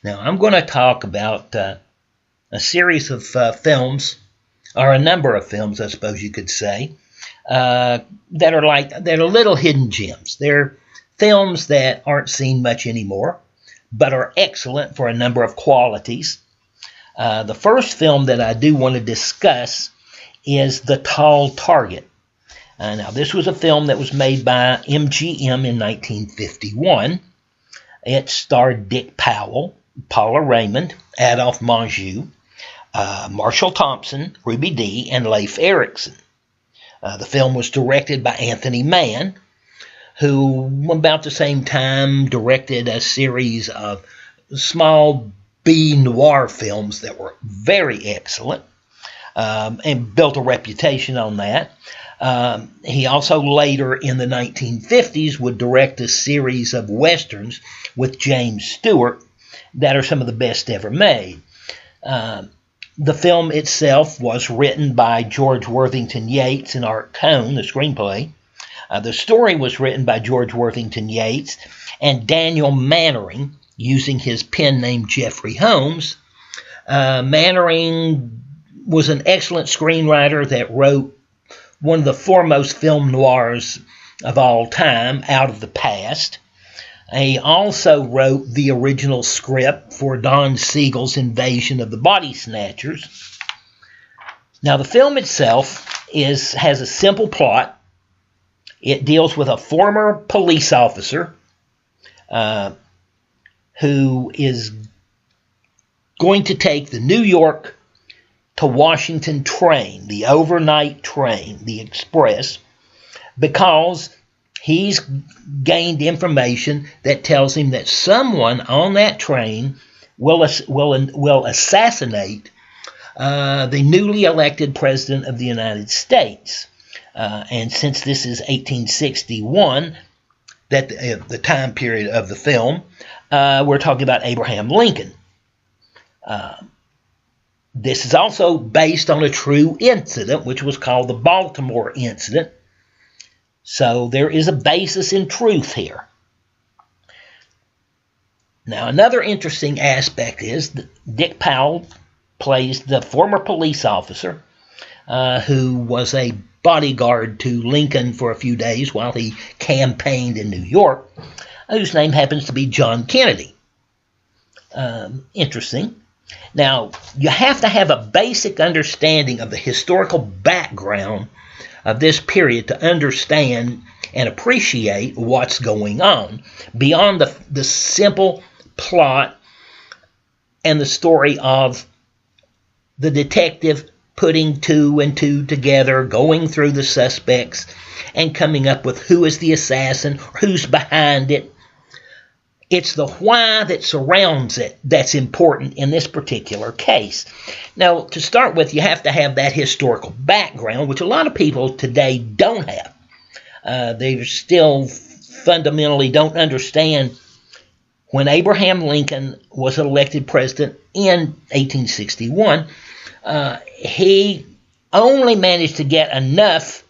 Now, I'm going to talk about a series of films, or a number of films, I suppose you could say, that are little hidden gems. They're films that aren't seen much anymore, but are excellent for a number of qualities. The first film that I do want to discuss is The Tall Target. Now, this was a film that was made by MGM in 1951. It starred Dick Powell, Paula Raymond, Adolphe Menjou, Marshall Thompson, Ruby Dee, and Leif Erikson. The film was directed by Anthony Mann, who about the same time directed a series of small B noir films that were very excellent, and built a reputation on that. He also later in the 1950s would direct a series of westerns with James Stewart that are some of the best ever made. The film itself was written by George Worthington Yates and Art Cohn, the screenplay. The story was written by George Worthington Yates and Daniel Mannering, using his pen name Jeffrey Holmes. Mannering was an excellent screenwriter that wrote one of the foremost film noirs of all time, Out of the Past. He also wrote the original script for Don Siegel's Invasion of the Body Snatchers. Now, the film itself has a simple plot. It deals with a former police officer who is going to take the New York to Washington train, the overnight train, the express, because he's gained information that tells him that someone on that train will assassinate the newly elected president of the United States. And since this is 1861, that the time period of the film, we're talking about Abraham Lincoln. This is also based on a true incident, which was called the Baltimore Incident. So there is a basis in truth here. Now, another interesting aspect is that Dick Powell plays the former police officer who was a bodyguard to Lincoln for a few days while he campaigned in New York, whose name happens to be John Kennedy. Interesting. Now, you have to have a basic understanding of the historical background of this period to understand and appreciate what's going on, beyond the simple plot and the story of the detective putting two and two together, going through the suspects, and coming up with who is the assassin, who's behind it. It's the why that surrounds it that's important in this particular case. Now, to start with, you have to have that historical background, which a lot of people today don't have. They still fundamentally don't understand when Abraham Lincoln was elected president in 1861, he only managed to get enough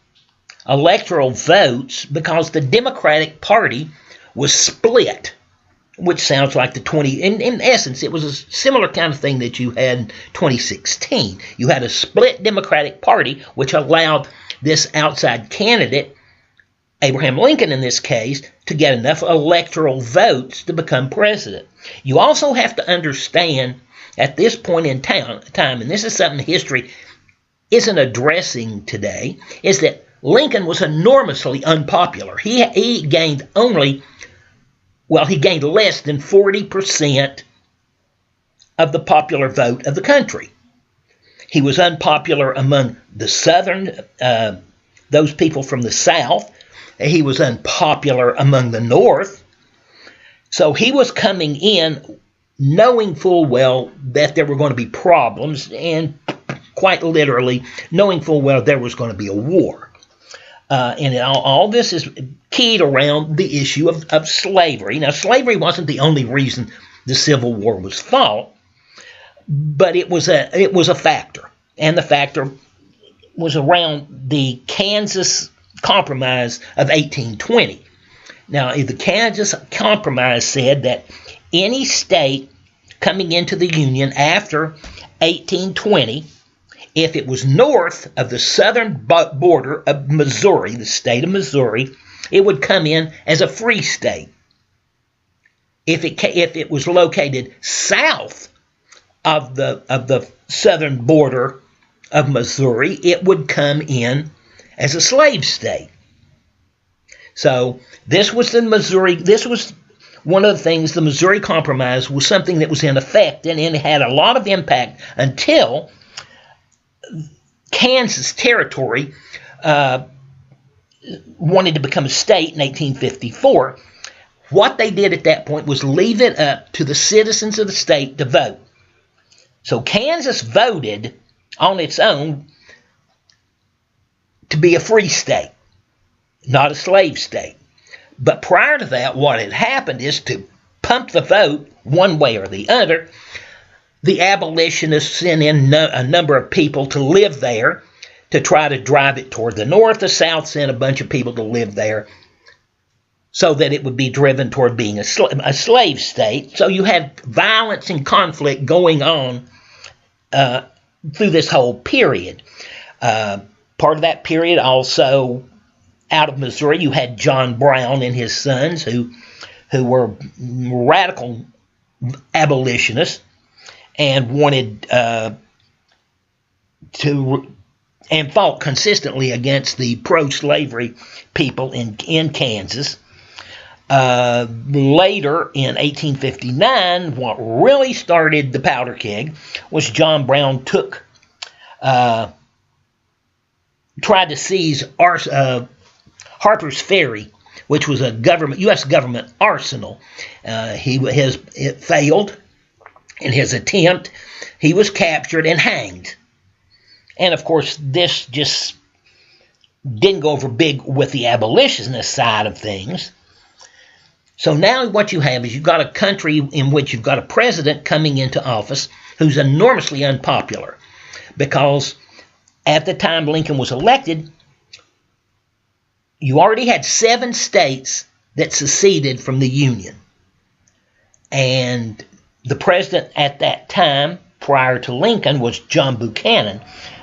electoral votes because the Democratic Party was split, which sounds like the 20... In essence, it was a similar kind of thing that you had in 2016. You had a split Democratic Party, which allowed this outside candidate, Abraham Lincoln in this case, to get enough electoral votes to become president. You also have to understand, at this point in time, and this is something history isn't addressing today, is that Lincoln was enormously unpopular. He gained he gained less than 40% of the popular vote of the country. He was unpopular among the Southern, those people from the South. He was unpopular among the North. So he was coming in knowing full well that there were going to be problems, and quite literally knowing full well there was going to be a war. And all this is keyed around the issue of slavery. Now, slavery wasn't the only reason the Civil War was fought, but it was a factor, and the factor was around the Kansas Compromise of 1820. Now, the Kansas Compromise said that any state coming into the Union after 1820, if it was north of the southern border of Missouri, the state of Missouri, it would come in as a free state. If it was located south of the southern border of Missouri, it would come in as a slave state. So this was the Missouri. This was one of the things. The Missouri Compromise was something that was in effect, and it had a lot of impact until Kansas Territory wanted to become a state in 1854. What they did at that point was leave it up to the citizens of the state to vote. So Kansas voted on its own to be a free state, not a slave state. But prior to that, what had happened is, to pump the vote one way or the other, the abolitionists sent in a number of people to live there to try to drive it toward the north. The South sent a bunch of people to live there so that it would be driven toward being a slave state. So you had violence and conflict going on through this whole period. Part of that period also, out of Missouri, you had John Brown and his sons who were radical abolitionists and wanted and fought consistently against the pro-slavery people in Kansas. Later, in 1859, what really started the powder keg was John Brown tried to seize Harper's Ferry, which was a U.S. government arsenal. It failed in his attempt. He was captured and hanged. And of course, this just didn't go over big with the abolitionist side of things. So now what you have is you've got a country in which you've got a president coming into office who's enormously unpopular, because at the time Lincoln was elected, you already had 7 states that seceded from the Union. And the president at that time, prior to Lincoln, was John Buchanan.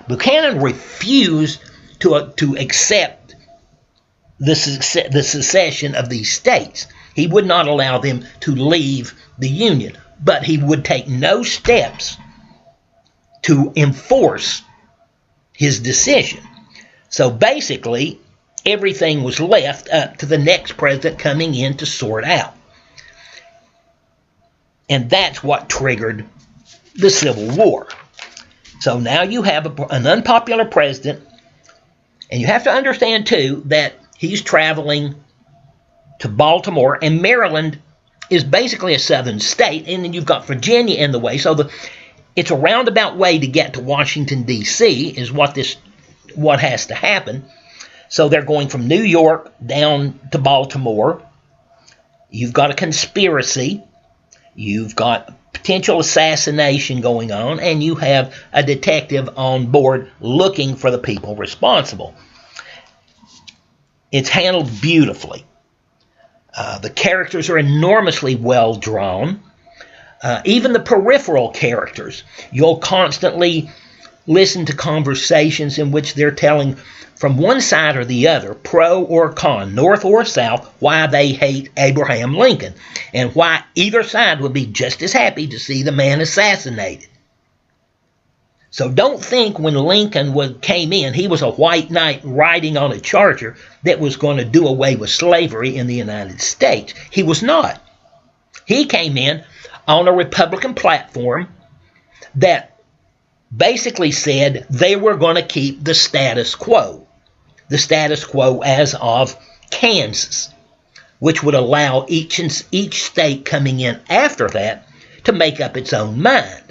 Buchanan refused to accept the secession of these states. He would not allow them to leave the Union, but he would take no steps to enforce his decision. So basically, everything was left up to the next president coming in to sort out. And that's what triggered the Civil War. So now you have an unpopular president, and you have to understand, too, that he's traveling to Baltimore, and Maryland is basically a southern state, and then you've got Virginia in the way. So it's a roundabout way to get to Washington, D.C. is what has to happen. So they're going from New York down to Baltimore. You've got a conspiracy. You've got potential assassination going on, and you have a detective on board looking for the people responsible. It's handled beautifully. The characters are enormously well drawn. Even the peripheral characters. You'll constantly listen to conversations in which they're telling from one side or the other, pro or con, north or south, why they hate Abraham Lincoln, and why either side would be just as happy to see the man assassinated. So don't think when Lincoln came in, he was a white knight riding on a charger that was going to do away with slavery in the United States. He was not. He came in on a Republican platform that basically said they were going to keep the status quo as of Kansas, which would allow each state coming in after that to make up its own mind.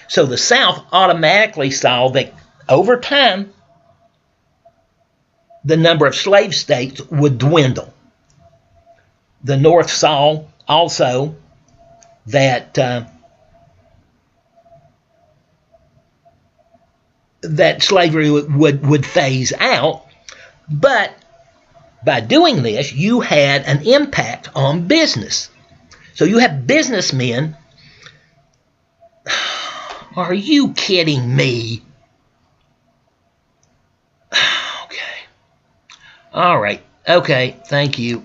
So the South automatically saw that over time, the number of slave states would dwindle. The North saw also that slavery would phase out, but by doing this, you had an impact on business. So you have businessmen Are you kidding me? Okay. All right. Okay. Thank you.